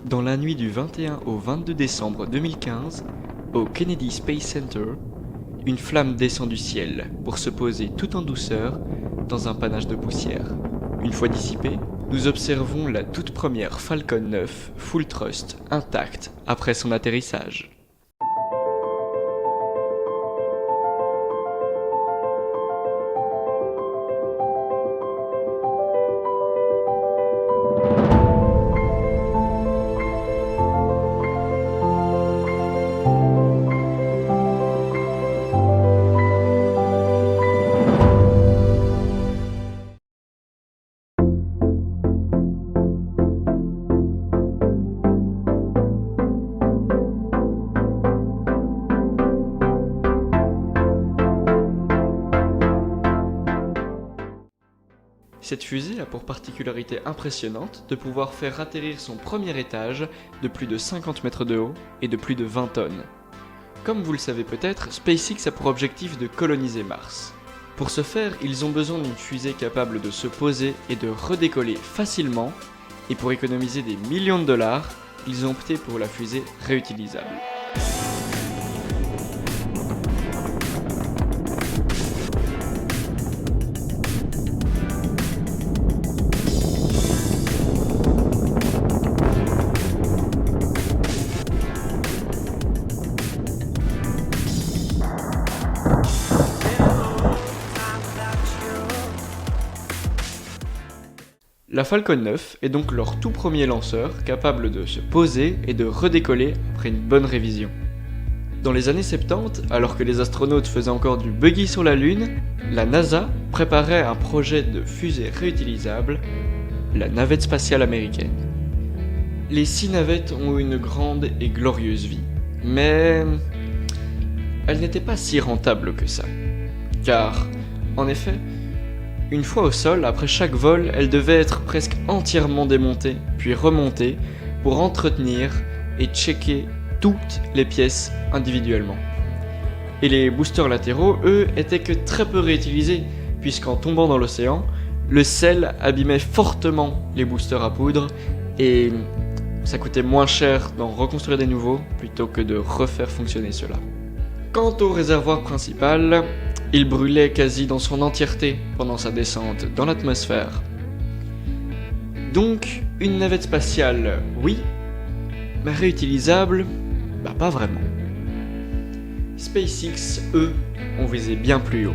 Dans la nuit du 21 au 22 décembre 2015, au Kennedy Space Center, une flamme descend du ciel pour se poser tout en douceur dans un panache de poussière. Une fois dissipée, nous observons la toute première Falcon 9 full thrust intacte après son atterrissage. Cette fusée a pour particularité impressionnante de pouvoir faire atterrir son premier étage de plus de 50 mètres de haut et de plus de 20 tonnes. Comme vous le savez peut-être, SpaceX a pour objectif de coloniser Mars. Pour ce faire, ils ont besoin d'une fusée capable de se poser et de redécoller facilement, et pour économiser des millions de dollars, ils ont opté pour la fusée réutilisable. La Falcon 9 est donc leur tout premier lanceur capable de se poser et de redécoller après une bonne révision. Dans les années 70, alors que les astronautes faisaient encore du buggy sur la Lune, la NASA préparait un projet de fusée réutilisable, la navette spatiale américaine. Les 6 navettes ont eu une grande et glorieuse vie, mais elles n'étaient pas si rentables que ça. Car, en effet, une fois au sol, après chaque vol, elle devait être presque entièrement démontée, puis remontée, pour entretenir et checker toutes les pièces individuellement. Et les boosters latéraux, eux, étaient que très peu réutilisés, puisqu'en tombant dans l'océan, le sel abîmait fortement les boosters à poudre, et ça coûtait moins cher d'en reconstruire des nouveaux, plutôt que de refaire fonctionner ceux-là. Quant au réservoir principal, il brûlait quasi dans son entièreté pendant sa descente dans l'atmosphère. Donc, une navette spatiale, oui, mais réutilisable, pas vraiment. SpaceX, eux, ont visé bien plus haut.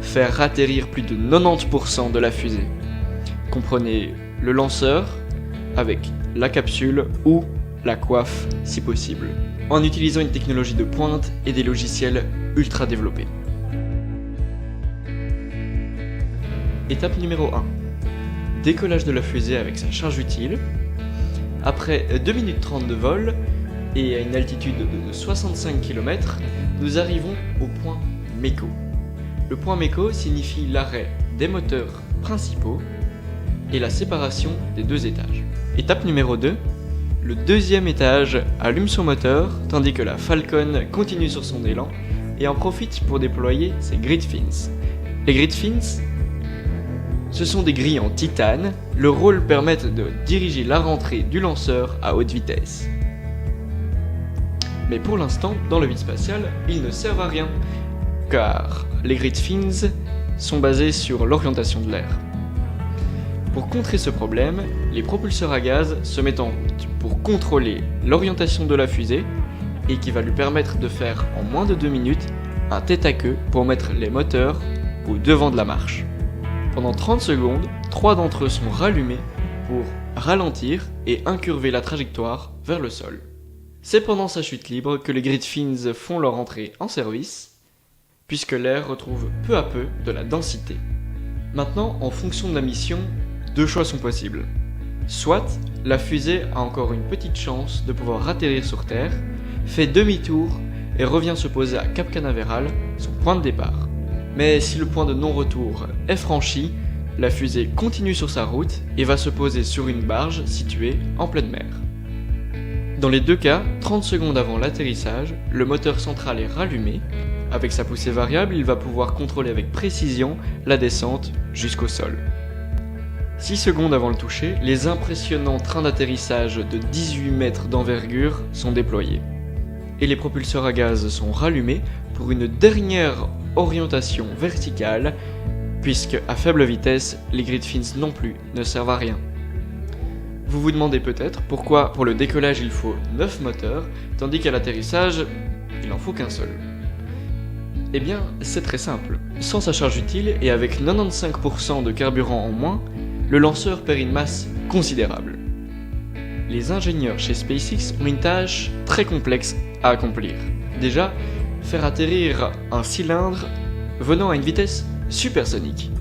Faire atterrir plus de 90% de la fusée. Comprenez le lanceur, avec la capsule ou la coiffe si possible, en utilisant une technologie de pointe et des logiciels ultra développés. Étape numéro 1. Décollage de la fusée avec sa charge utile. Après 2 minutes 30 de vol et à une altitude de 65 km, nous arrivons au point MECO. Le point MECO signifie l'arrêt des moteurs principaux et la séparation des 2 étages. Étape numéro 2. Le 2e étage allume son moteur tandis que la Falcon continue sur son élan et en profite pour déployer ses grid fins. Les grid fins, ce sont des grilles en titane, leur rôle permet de diriger la rentrée du lanceur à haute vitesse. Mais pour l'instant, dans le vide spatial, ils ne servent à rien, car les grid fins sont basés sur l'orientation de l'air. Pour contrer ce problème, les propulseurs à gaz se mettent en route pour contrôler l'orientation de la fusée et qui va lui permettre de faire en moins de 2 minutes un tête-à-queue pour mettre les moteurs au devant de la marche. Pendant 30 secondes, 3 d'entre eux sont rallumés pour ralentir et incurver la trajectoire vers le sol. C'est pendant sa chute libre que les grid fins font leur entrée en service, puisque l'air retrouve peu à peu de la densité. Maintenant, en fonction de la mission, 2 choix sont possibles. Soit la fusée a encore une petite chance de pouvoir atterrir sur Terre, fait demi-tour et revient se poser à Cap Canaveral, son point de départ. Mais si le point de non-retour est franchi, la fusée continue sur sa route et va se poser sur une barge située en pleine mer. Dans les 2 cas, 30 secondes avant l'atterrissage, le moteur central est rallumé. Avec sa poussée variable, il va pouvoir contrôler avec précision la descente jusqu'au sol. 6 secondes avant le toucher, les impressionnants trains d'atterrissage de 18 mètres d'envergure sont déployés. Et les propulseurs à gaz sont rallumés pour une dernière orientation verticale, puisque à faible vitesse, les grid fins non plus ne servent à rien. Vous vous demandez peut-être pourquoi pour le décollage il faut 9 moteurs, tandis qu'à l'atterrissage, il n'en faut qu'un seul. Eh bien, c'est très simple. Sans sa charge utile et avec 95% de carburant en moins, le lanceur perd une masse considérable. Les ingénieurs chez SpaceX ont une tâche très complexe à accomplir. Déjà, faire atterrir un cylindre venant à une vitesse supersonique.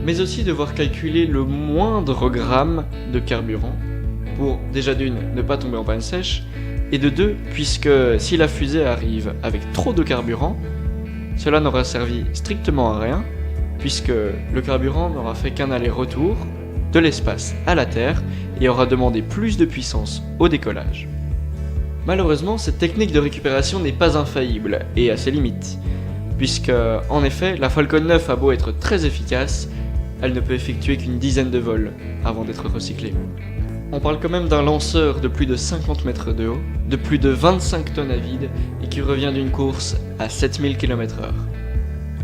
Mais aussi devoir calculer le moindre gramme de carburant pour, déjà d'une, ne pas tomber en panne sèche, et de deux, puisque si la fusée arrive avec trop de carburant, cela n'aura servi strictement à rien, puisque le carburant n'aura fait qu'un aller-retour de l'espace à la Terre et aura demandé plus de puissance au décollage. Malheureusement, cette technique de récupération n'est pas infaillible et a ses limites, puisque, en effet, la Falcon 9 a beau être très efficace, elle ne peut effectuer qu'une dizaine de vols avant d'être recyclée. On parle quand même d'un lanceur de plus de 50 mètres de haut, de plus de 25 tonnes à vide et qui revient d'une course à 7000 km/h.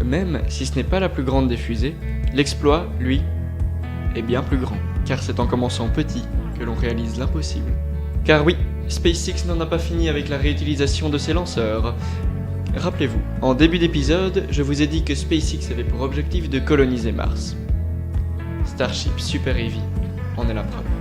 Même si ce n'est pas la plus grande des fusées, l'exploit, lui, est bien plus grand, car c'est en commençant petit que l'on réalise l'impossible. Car oui, SpaceX n'en a pas fini avec la réutilisation de ses lanceurs. Rappelez-vous, en début d'épisode, je vous ai dit que SpaceX avait pour objectif de coloniser Mars. Starship Super Heavy en est la preuve.